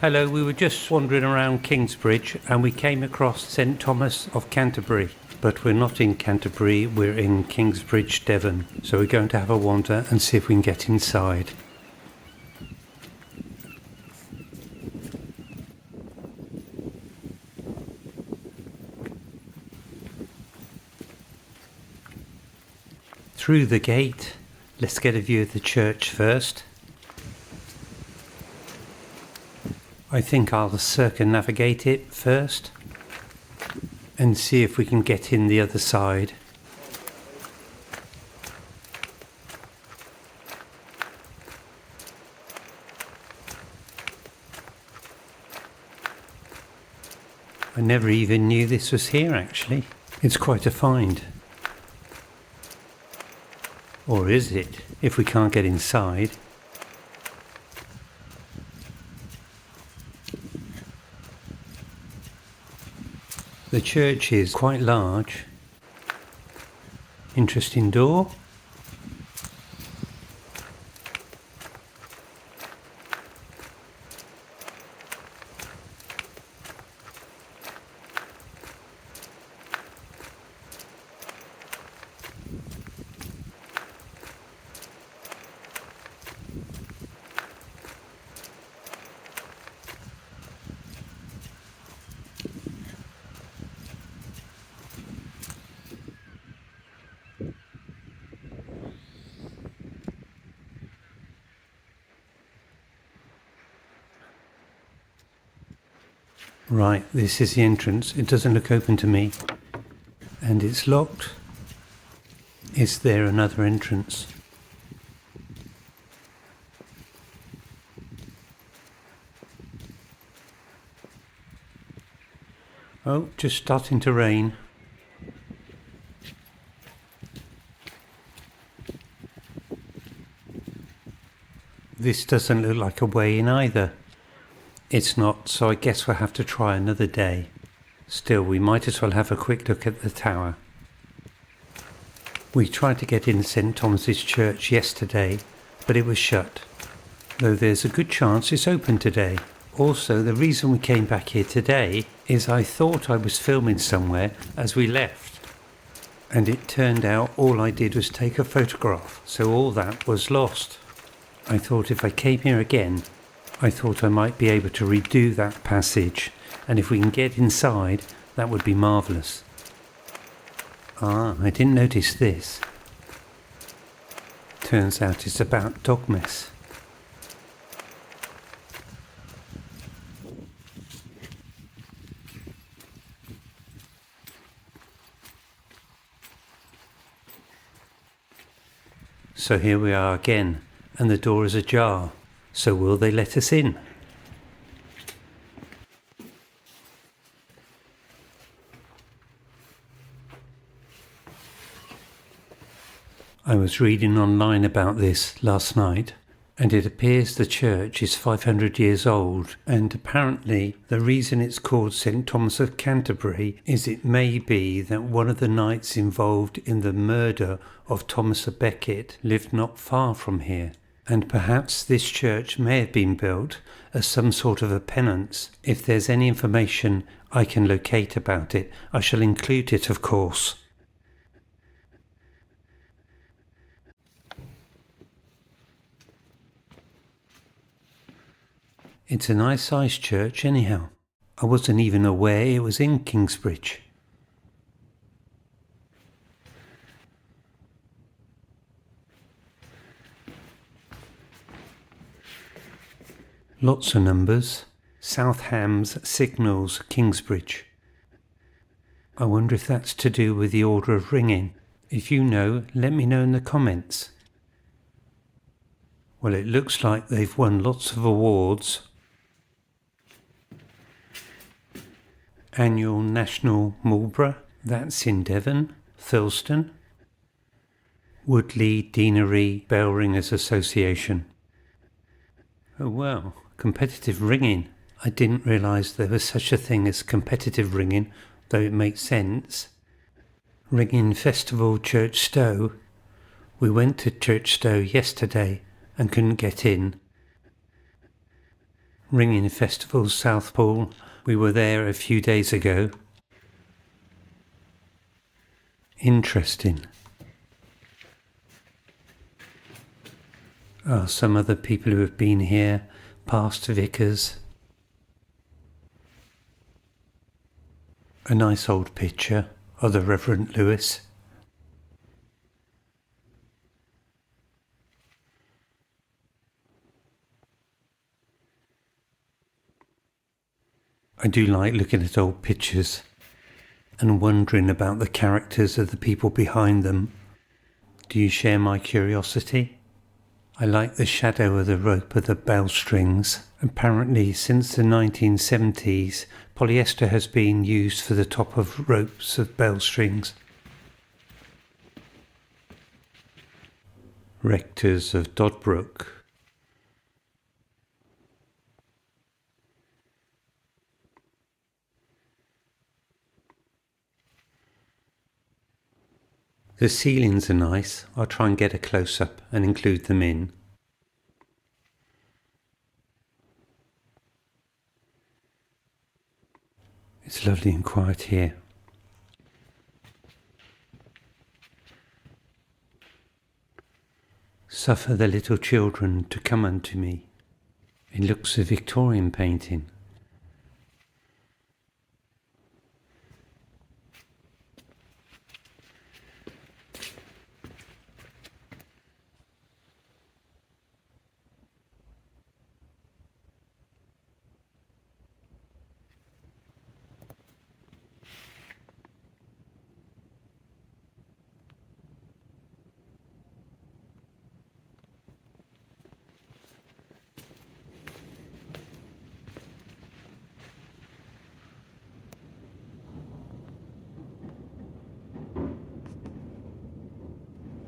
Hello, we were just wandering around Kingsbridge and we came across St. Thomas of Canterbury. But we're not in Canterbury, we're in Kingsbridge, Devon. So we're going to have a wander and see if we can get inside. Through the gate, let's get a view of the church first. I think I'll circumnavigate it first and see if we can get in the other side. I never even knew this was here actually. It's quite a find. Or is it, if we can't get inside? The church is quite large. Interesting door. Right, this is the entrance. It doesn't look open to me. And it's locked. Is there another entrance? Oh, just starting to rain. This doesn't look like a way in either. It's not, so I guess we'll have to try another day. Still, we might as well have a quick look at the tower. We tried to get in St. Thomas's Church yesterday, but it was shut, though there's a good chance it's open today. Also, the reason we came back here today is I thought I was filming somewhere as we left, and it turned out all I did was take a photograph, so all that was lost. I thought if I came here again, I thought I might be able to redo that passage, and if we can get inside, that would be marvellous. Ah, I didn't notice this. Turns out it's about dog mess. So here we are again, and the door is ajar. So will they let us in? I was reading online about this last night, and it appears the church is 500 years old, and apparently the reason it's called St. Thomas of Canterbury is it may be that one of the knights involved in the murder of Thomas of Becket lived not far from here. And perhaps this church may have been built as some sort of a penance. If there's any information I can locate about it, I shall include it, of course. It's a nice-sized church anyhow. I wasn't even aware it was in Kingsbridge. Lots of numbers. South Hams Signals, Kingsbridge. I wonder if that's to do with the order of ringing. If you know, let me know in the comments. Well, it looks like they've won lots of awards. Annual National Marlborough, that's in Devon, Thurleston. Woodley Deanery Bell Ringers Association. Oh well. Competitive ringing. I didn't realise there was such a thing as competitive ringing, though it makes sense. Ringing Festival Church Stowe. We went to Church Stowe yesterday and couldn't get in. Ringing Festival, Southpool. We were there a few days ago. Interesting. Some other people who have been here, past vicars. A nice old picture of the Reverend Lewis. I do like looking at old pictures and wondering about the characters of the people behind them. Do you share my curiosity? I like the shadow of the rope of the bell strings. Apparently, since the 1970s, polyester has been used for the top of ropes of bell strings. Rectors of Dodbrooke. The ceilings are nice. I'll try and get a close-up and include them in. It's lovely and quiet here. Suffer the little children to come unto me. It looks a Victorian painting.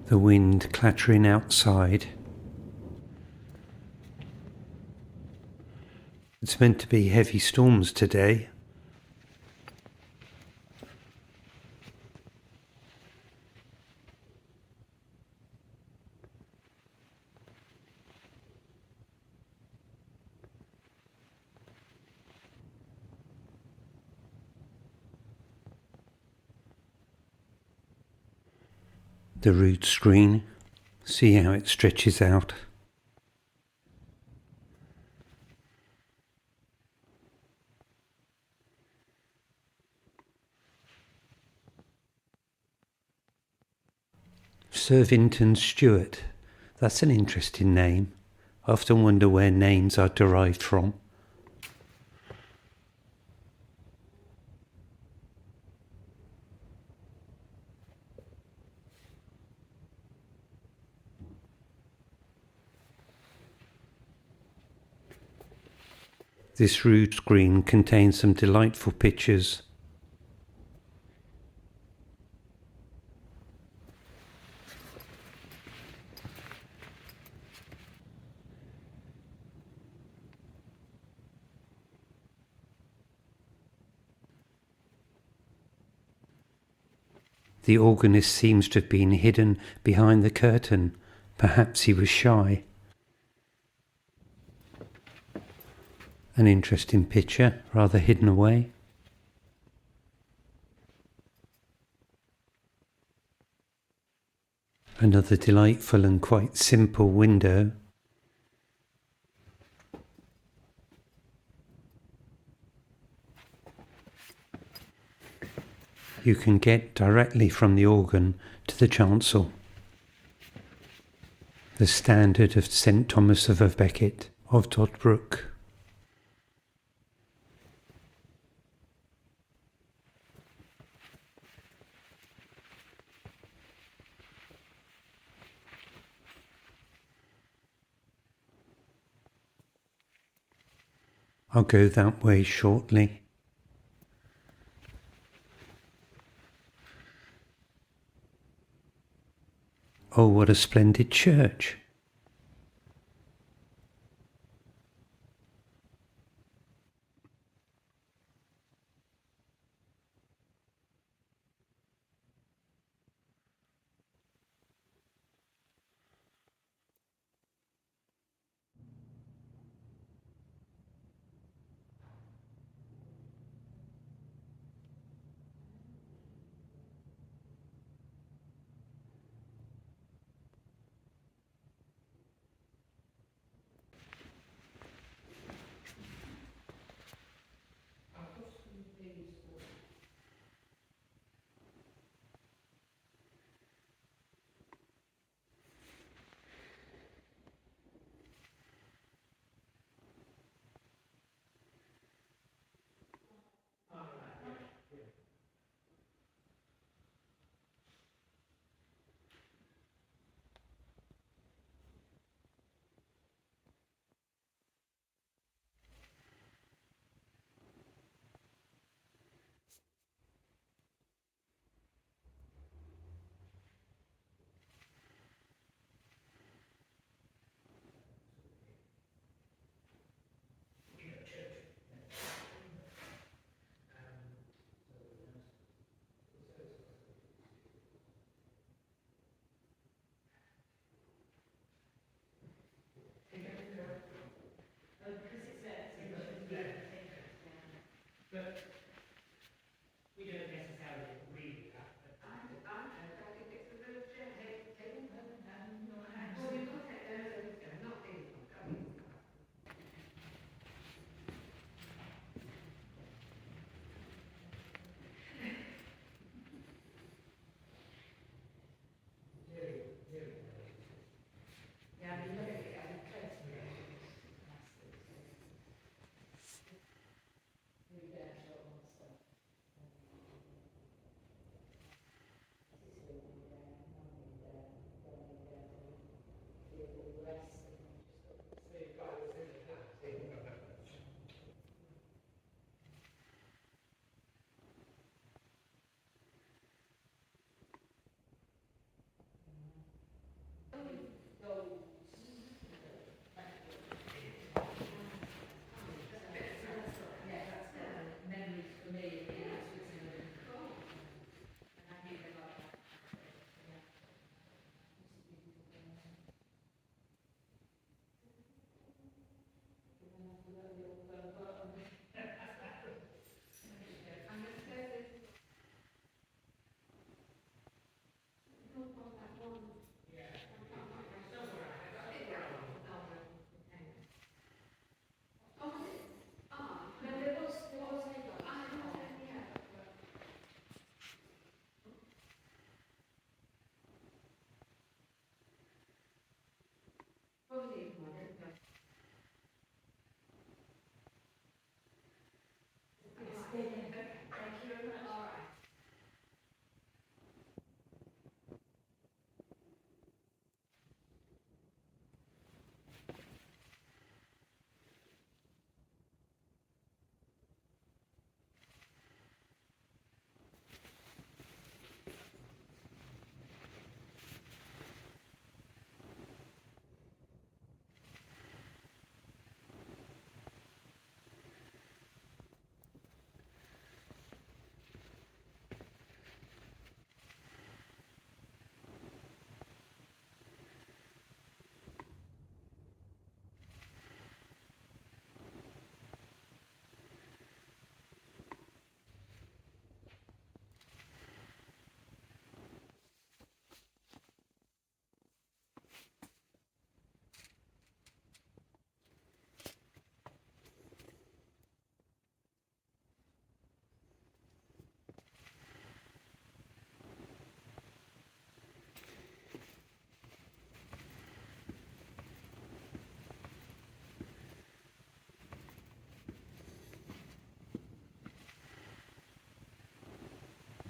The wind clattering outside. It's meant to be heavy storms today. The root screen, see how it stretches out. Sir Vinton Stewart, that's an interesting name. I often wonder where names are derived from. This root screen contains some delightful pictures. The organist seems to have been hidden behind the curtain. Perhaps he was shy. An interesting picture, rather hidden away. Another delightful and quite simple window. You can get directly from the organ to the chancel. The standard of St. Thomas of Becket of Dodbrooke. I'll go that way shortly. Oh, what a splendid church!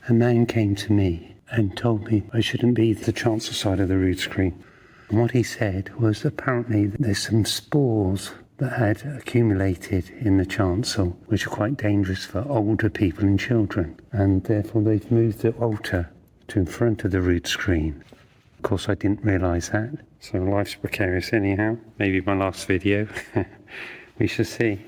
a man came to me and told me I shouldn't be the chancel side of the rood screen. And what he said was apparently there's some spores that had accumulated in the chancel, which are quite dangerous for older people and children. And therefore they've moved the altar to in front of the rood screen. Of course, I didn't realise that. So life's precarious anyhow. Maybe my last video. We shall see.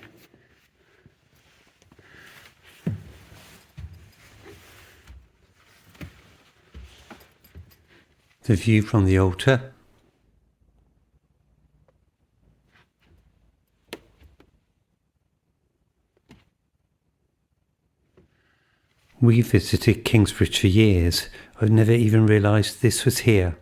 The view from the altar. We visited Kingsbridge for years. I've never even realised this was here.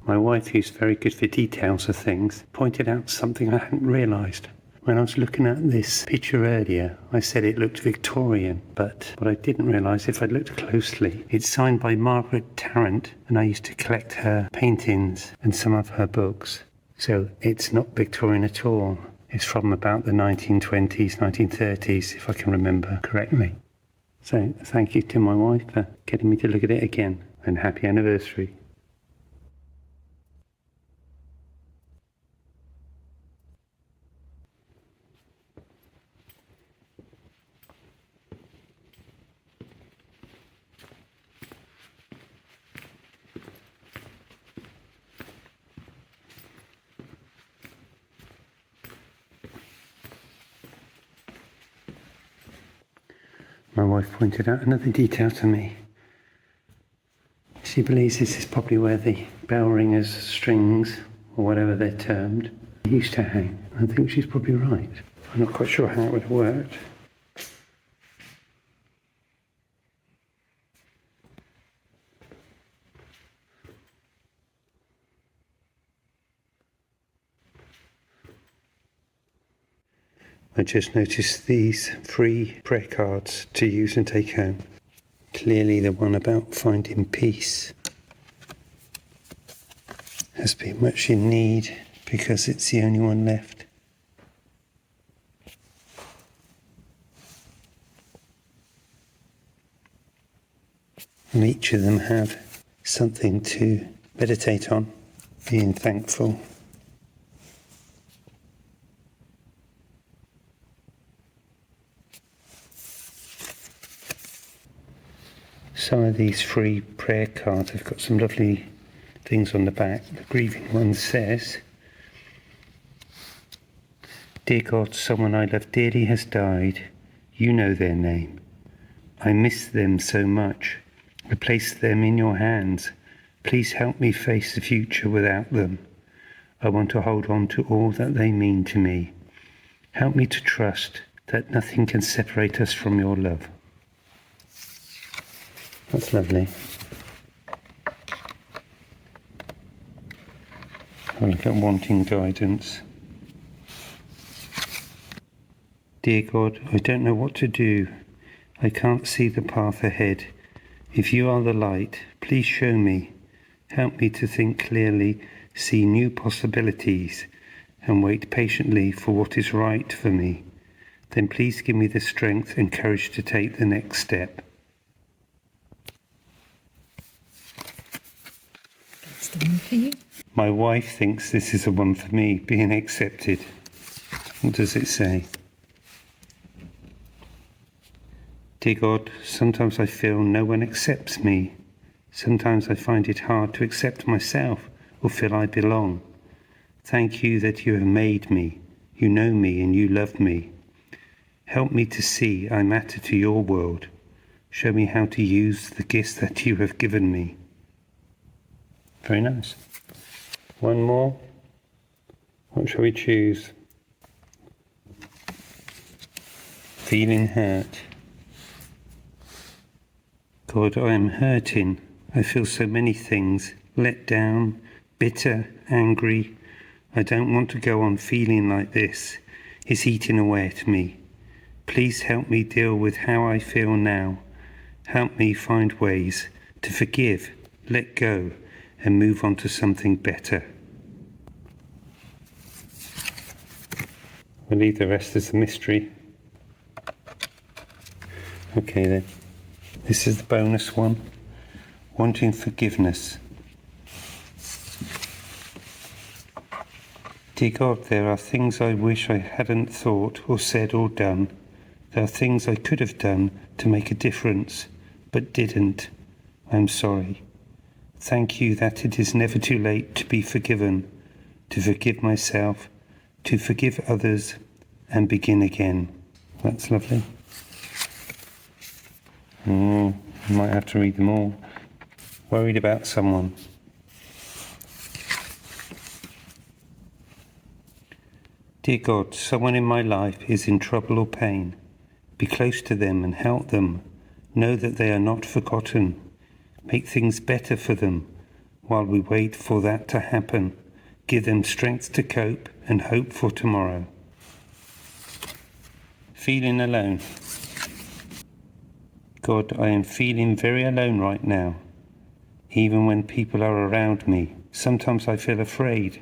My wife, who's very good for details of things, pointed out something I hadn't realised. When I was looking at this picture earlier, I said it looked Victorian, but what I didn't realise, if I'd looked closely, it's signed by Margaret Tarrant, and I used to collect her paintings and some of her books. So it's not Victorian at all. It's from about the 1920s, 1930s, if I can remember correctly. So thank you to my wife for getting me to look at it again, and happy anniversary. My wife pointed out another detail to me. She believes this is probably where the bell ringers, strings, or whatever they're termed, used to hang. I think she's probably right. I'm not quite sure how it would have worked. I just noticed these free prayer cards to use and take home. Clearly the one about finding peace has been much in need because it's the only one left. And each of them have something to meditate on, being thankful. Some of these free prayer cards have got some lovely things on the back. The grieving one says, "Dear God, someone I love dearly has died. You know their name. I miss them so much. I place them in your hands. Please help me face the future without them. I want to hold on to all that they mean to me. Help me to trust that nothing can separate us from your love." That's lovely. I'll look at wanting guidance. Dear God, I don't know what to do. I can't see the path ahead. If you are the light, please show me. Help me to think clearly, see new possibilities, and wait patiently for what is right for me. Then please give me the strength and courage to take the next step. The one for you. My wife thinks this is the one for me, being accepted. What does it say? Dear God, sometimes I feel no one accepts me. Sometimes I find it hard to accept myself or feel I belong. Thank you that you have made me, you know me and you love me. Help me to see I matter to your world. Show me how to use the gifts that you have given me. Very nice. One more. What shall we choose? Feeling hurt. God, I am hurting. I feel so many things, let down, bitter, angry. I don't want to go on feeling like this. It's eating away at me. Please help me deal with how I feel now. Help me find ways to forgive, let go, and move on to something better. We'll leave the rest as a mystery. Okay then. This is the bonus one. Wanting forgiveness. Dear God, there are things I wish I hadn't thought or said or done. There are things I could have done to make a difference, but didn't. I'm sorry. Thank you that it is never too late to be forgiven, to forgive myself, to forgive others, and begin again. That's lovely. Might have to read them all. Worried about someone. Dear God, someone in my life is in trouble or pain. Be close to them and help them. Know that they are not forgotten. Make things better for them while we wait for that to happen. Give them strength to cope and hope for tomorrow. Feeling alone. God, I am feeling very alone right now. Even when people are around me, sometimes I feel afraid.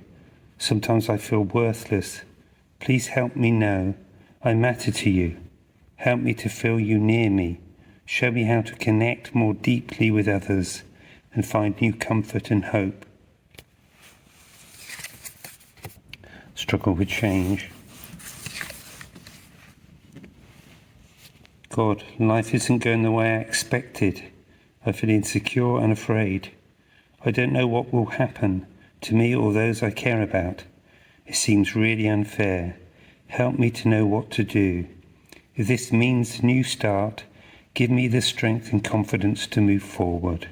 Sometimes I feel worthless. Please help me know I matter to you. Help me to feel you near me. Show me how to connect more deeply with others and find new comfort and hope. Struggle with change. God, life isn't going the way I expected. I feel insecure and afraid. I don't know what will happen to me or those I care about. It seems really unfair. Help me to know what to do. If this means a new start, give me the strength and confidence to move forward.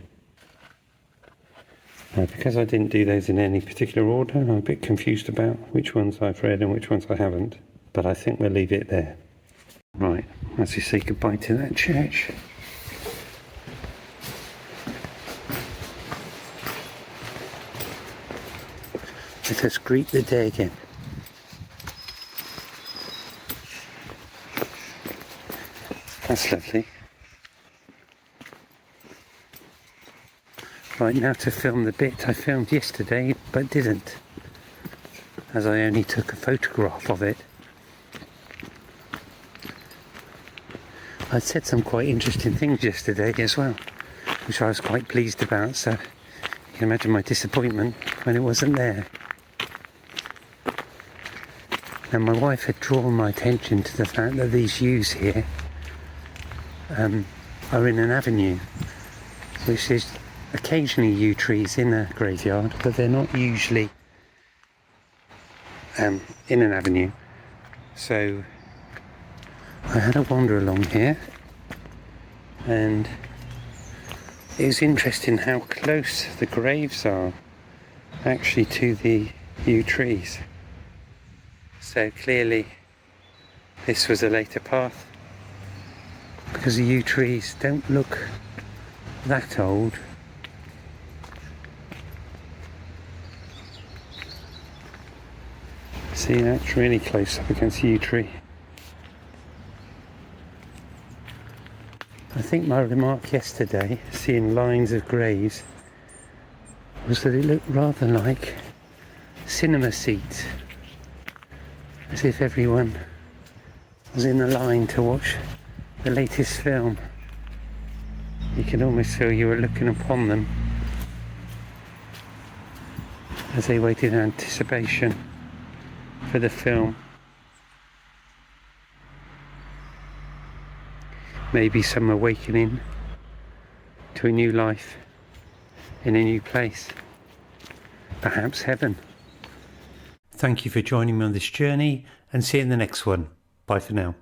Right, because I didn't do those in any particular order, I'm a bit confused about which ones I've read and which ones I haven't. But I think we'll leave it there. Right, as we say goodbye to that church. Let us greet the day again. That's lovely. Right, now to film the bit I filmed yesterday but didn't, as I only took a photograph of it. I said some quite interesting things yesterday as well, which I was quite pleased about, so you can imagine my disappointment when it wasn't there. And my wife had drawn my attention to the fact that these yews here are in an avenue, which is occasionally yew trees in a graveyard, but they're not usually in an avenue. So I had a wander along here, and it was interesting how close the graves are actually to the yew trees. So clearly this was a later path, because the yew trees don't look that old. See, that's really close up against the yew tree. I think my remark yesterday, seeing lines of graves, was that it looked rather like cinema seats, as if everyone was in a line to watch the latest film. You could almost feel you were looking upon them as they waited in anticipation for the film. Maybe some awakening to a new life in a new place, perhaps heaven. Thank you for joining me on this journey, and see you in the next one. Bye for now.